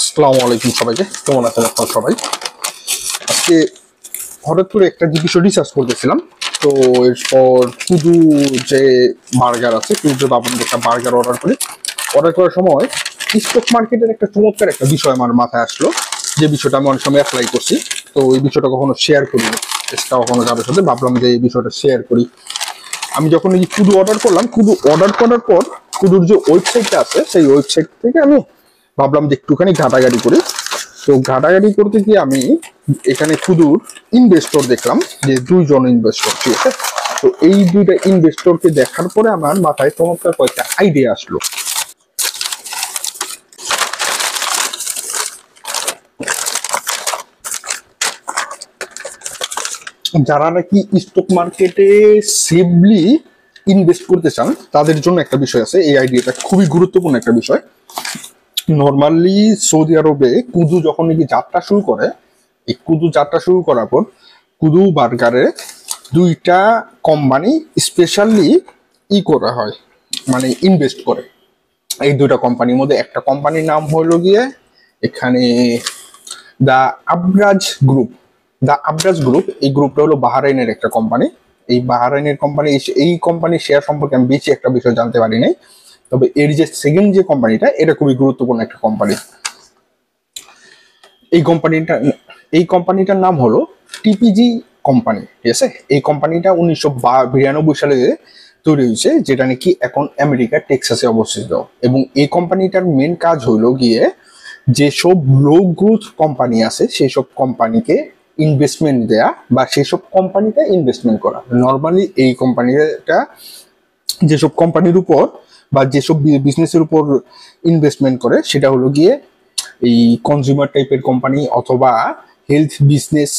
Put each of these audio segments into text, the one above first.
আসসালামু আলাইকুম সবাইকে, কেমন আছেন আপনারা সবাই? আজকে হঠাৎ করে একটা বিষয় রিসার্চ করতেছিলাম। তো এরপর কুদু যে বার্গার আছে, কুদু বাবন একটা বার্গার অর্ডার করার সময় স্টক মার্কেটের একটা চমৎকার একটা বিষয় আমার মাথায় আসলো, যে বিষয়টা আমি অনেক সময় অ্যাপ্লাই করছি। তো এই বিষয়টা কখনো শেয়ার করিনি, চেষ্টা কখনো কারোর সাথে, ভাবলাম যে এই বিষয়টা শেয়ার করি। আমি যখন এই কুদু অর্ডার করলাম, কুদু অর্ডার করার পর কুদুর যে ওয়েবসাইটটা আছে সেই ওয়েবসাইট থেকে আমি ভাবলাম যে একটুখানি ঘাটাঘাটি করি। তো ঘাটাঘাটি করতে গিয়ে আমি এখানে কুদুর ইনভেস্টর দেখলাম, যে দুইজন ইনভেস্টর, ঠিক আছে। তো এই দুইটা ইনভেস্টরকে দেখার পরে আমার মাথায় চমৎকার কয়েকটা আইডিয়া আসলো। যারা নাকি স্টক মার্কেটে সেফলি ইনভেস্ট করতে চান তাদের জন্য একটা বিষয় আছে। এই আইডিয়াটা খুবই গুরুত্বপূর্ণ একটা বিষয়। নর্মালি সৌদি আরবে কুদু যখন নাকি যাত্রা শুরু করে, এই কুদু যাত্রা শুরু করার পর কুদু বার্গারে দুইটা কোম্পানি স্পেশালি করা হয়, মানে ইনভেস্ট করে। এই দুইটা কোম্পানির মধ্যে একটা কোম্পানির নাম হলো গিয়ে এখানে দা আবরাজ গ্রুপ। এই গ্রুপটা হলো বাহরাইনের একটা কোম্পানি। এই বাহরাইনের কোম্পানি, এই কোম্পানির শেয়ার সম্পর্কে আমি বেশি একটা বিষয় জানতে পারি নাই। তবে এর যে সেকেন্ড যে কোম্পানিটা, এটা খুবই গুরুত্বপূর্ণ একটা কোম্পানি। এই কোম্পানিটা এই কোম্পানিটার নাম হলো টিপিজি কোম্পানি, ঠিক আছে। এই কোম্পানিটা 1992 সালে তৈরি হয়েছে, যেটা নাকি এখন আমেরিকার টেক্সাসে অবস্থিত। এবং এই কোম্পানিটার মেন কাজ হলো গিয়ে যেসব লো গ্রোথ কোম্পানি আছে সেই সব কোম্পানিকে ইনভেস্টমেন্ট দেয়া, বা সেসব কোম্পানিতে ইনভেস্টমেন্ট করা। নর্মালি এই কোম্পানিটা যেসব কোম্পানির উপর বা যেসব বিজনেসের উপর ইনভেস্টমেন্ট করে সেটা হলো গিয়ে এই কনজিউমার টাইপের কোম্পানি, অথবা health business,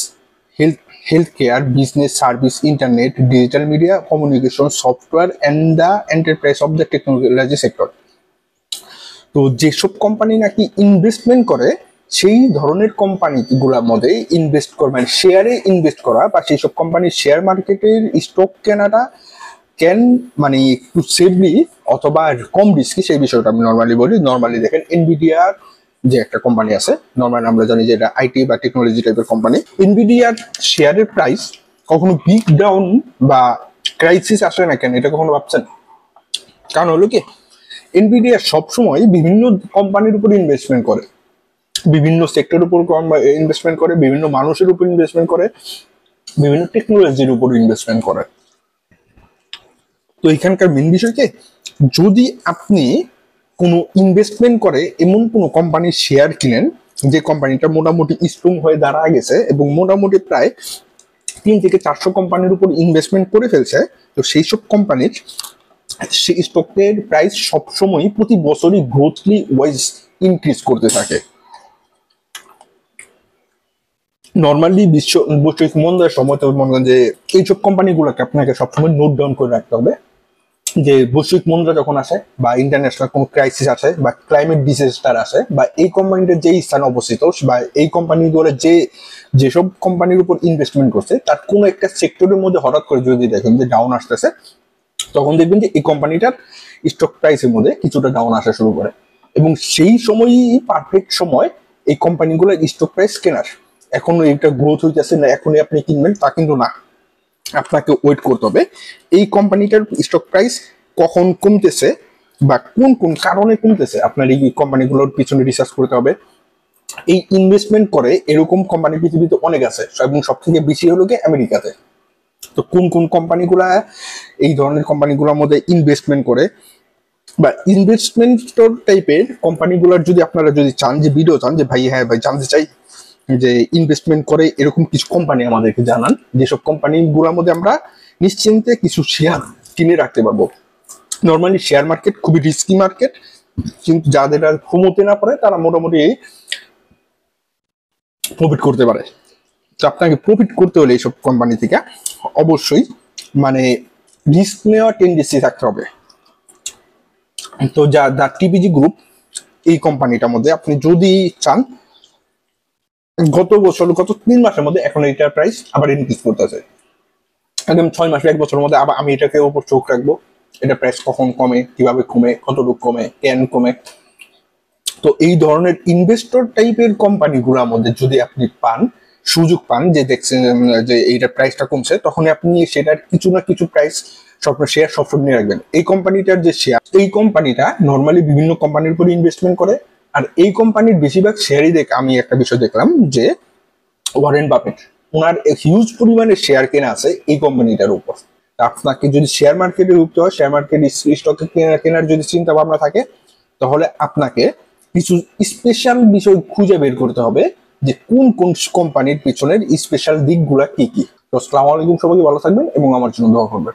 health care business, service, internet, digital media, communication, software and the enterprise of the technology sector. তো যেসব কোম্পানি নাকি ইনভেস্টমেন্ট করে সেই ধরনের কোম্পানিগুলোর মধ্যে ইনভেস্ট করা, মানে শেয়ারে ইনভেস্ট করা, বা সেই সব কোম্পানির শেয়ার মার্কেটের স্টক কেনাটা মানে একটু সেফলি অথবা কম রিস্কি, সেই বিষয়টা আমি নর্মালি বলি। নর্মালি দেখেন এনভিডিয়ার যে একটা কোম্পানি আছে, নর্মালি আমরা জানি যে এটা আইটি বা টেকনোলজি টাইপের কোম্পানি। এনভিডিয়ার শেয়ারের প্রাইস কখনো বিগ ডাউন বা ক্রাইসিস আসে না কেন, এটা কখনো ভাবছেন? কারণ হলো কি, এনভিডিয়া সবসময় বিভিন্ন কোম্পানির উপর ইনভেস্টমেন্ট করে, বিভিন্ন সেক্টরের উপর ইনভেস্টমেন্ট করে, বিভিন্ন মানুষের উপর ইনভেস্টমেন্ট করে, বিভিন্ন টেকনোলজির উপর ইনভেস্টমেন্ট করে। তো এখানকার মেন বিষয় কি, যদি আপনি কোনো ইনভেস্টমেন্ট করে এমন কোনো কোম্পানির শেয়ার কিনেন যে কোম্পানিটা মোটামুটি স্ট্রং হয়ে দাঁড়া গেছে এবং মোটামুটি প্রায় 300 থেকে 400 কোম্পানির উপর ইনভেস্টমেন্ট করে ফেলছে, তো সেই সব কোম্পানির সেই স্টকের প্রাইস সবসময় প্রতি বছরই গ্রোথলি ওয়াইজ ইনক্রিজ করতে থাকে। নর্মালি বৈশ্বিক মন্দার সময় তো মনে করেন যে এইসব কোম্পানিগুলোকে আপনাকে সবসময় নোট ডাউন করে রাখতে হবে, যে বৈশ্বিক মন্দা যখন আসে বা ইন্টারন্যাশনাল কোনো ক্রাইসিস আসে বা ক্লাইমেট ডিজাস্টার আসে, বা এই কোম্পানিটার যেই স্থানে অবস্থিত বা এই কোম্পানিগুলো যেসব কোম্পানির উপর ইনভেস্টমেন্ট করছে তার কোনো একটা সেক্টরের মধ্যে হঠাৎ করে যদি দেখেন যে ডাউন আসতেছে, তখন দেখবেন যে এই কোম্পানিটার স্টক প্রাইসের মধ্যে কিছুটা ডাউন আসা শুরু করে। এবং সেই সময়ই পারফেক্ট সময় এই কোম্পানিগুলোর স্টক প্রাইস কেনার। এখন এটা গ্রোথ হইতেছে না এখনই আপনি কিনবেন তা কিন্তু না, আপনাকে ওয়েট করতে হবে। এই কোম্পানিটার স্টক প্রাইস কখন কমতেছে বা কোন কোন কারণে কমতেছে, আপনার এই কোম্পানিগুলোর পিছনে রিসার্চ করতে হবে। এই ইনভেস্টমেন্ট করে এরকম কোম্পানি পৃথিবীতে অনেক আছে, এবং সব থেকে বেশি হলো গিয়ে আমেরিকাতে। তো কোন কোন কোম্পানিগুলা এই ধরনের কোম্পানিগুলোর মধ্যে ইনভেস্টমেন্ট করে, বা ইনভেস্টমেন্ট টাইপের কোম্পানিগুলোর যদি আপনারা যদি চান, যে ভিডিও চান, যে ভাই হ্যাঁ ভাই জানতে চাই যে ইনভেস্টমেন্ট করে এরকম কিছু কোম্পানি আমাদেরকে জানান, যেসব কোম্পানিগুলোর মধ্যে আমরা নিশ্চিন্তে কিছু শেয়ার কিনে রাখতে পারবো। নর্মালি শেয়ার মার্কেট খুবই রিস্কি মার্কেট, কিন্তু যাদের আর কমতে না পারে তারা মোটামুটি প্রফিট করতে পারে। তো আপনাকে প্রফিট করতে হলে এইসব কোম্পানি থেকে অবশ্যই মানে রিস্ক নেওয়ার টেন্ডেন্সি থাকতে হবে। তো দা টিপিজি গ্রুপ এই কোম্পানিটার মধ্যে আপনি যদি চান, গত 3 মাসের মধ্যে এখন এটার প্রাইস আবার ইনক্রিজ করতেছে। একদম 6 মাস 1 বছরের মধ্যে আবার আমি এটাকে উপর চোখ রাখবো, এটা প্রাইস কখন কমে, কিভাবে কমে, কতটুকু কমে, কেন কমে। তো এই ধরনের ইনভেস্টর টাইপের কোম্পানিগুলোর মধ্যে যদি আপনি সুযোগ পান যে দেখছেন যে এইটার প্রাইসটা কমছে, তখন আপনি সেটার কিছু না কিছু প্রাইস শেয়ার সবসময় নিয়ে রাখবেন। এই কোম্পানিটার যে শেয়ার, এই কোম্পানিটা নর্মালি বিভিন্ন কোম্পানির উপর ইনভেস্টমেন্ট করে, আর এই কোম্পানির বেশিরভাগ শেয়ারই আমি একটা বিষয় দেখলাম যে ওয়ারেন বাফেট ওনার হিউজ পরিমাণে শেয়ার কেনা আছে এই কোম্পানিটার উপর। আপনাকে যদি শেয়ার মার্কেটে ঢুকতে হয়, শেয়ার মার্কেট স্টকে কেনার যদি চিন্তা ভাবনা থাকে, তাহলে আপনাকে কিছু স্পেশাল বিষয় খুঁজে বের করতে হবে যে কোন কোন কোম্পানির পিছনের স্পেশাল দিকগুলা কি কি। তো আসসালামু আলাইকুম, সবাই ভালো থাকবেন এবং আমার জন্য দোয়া করবেন।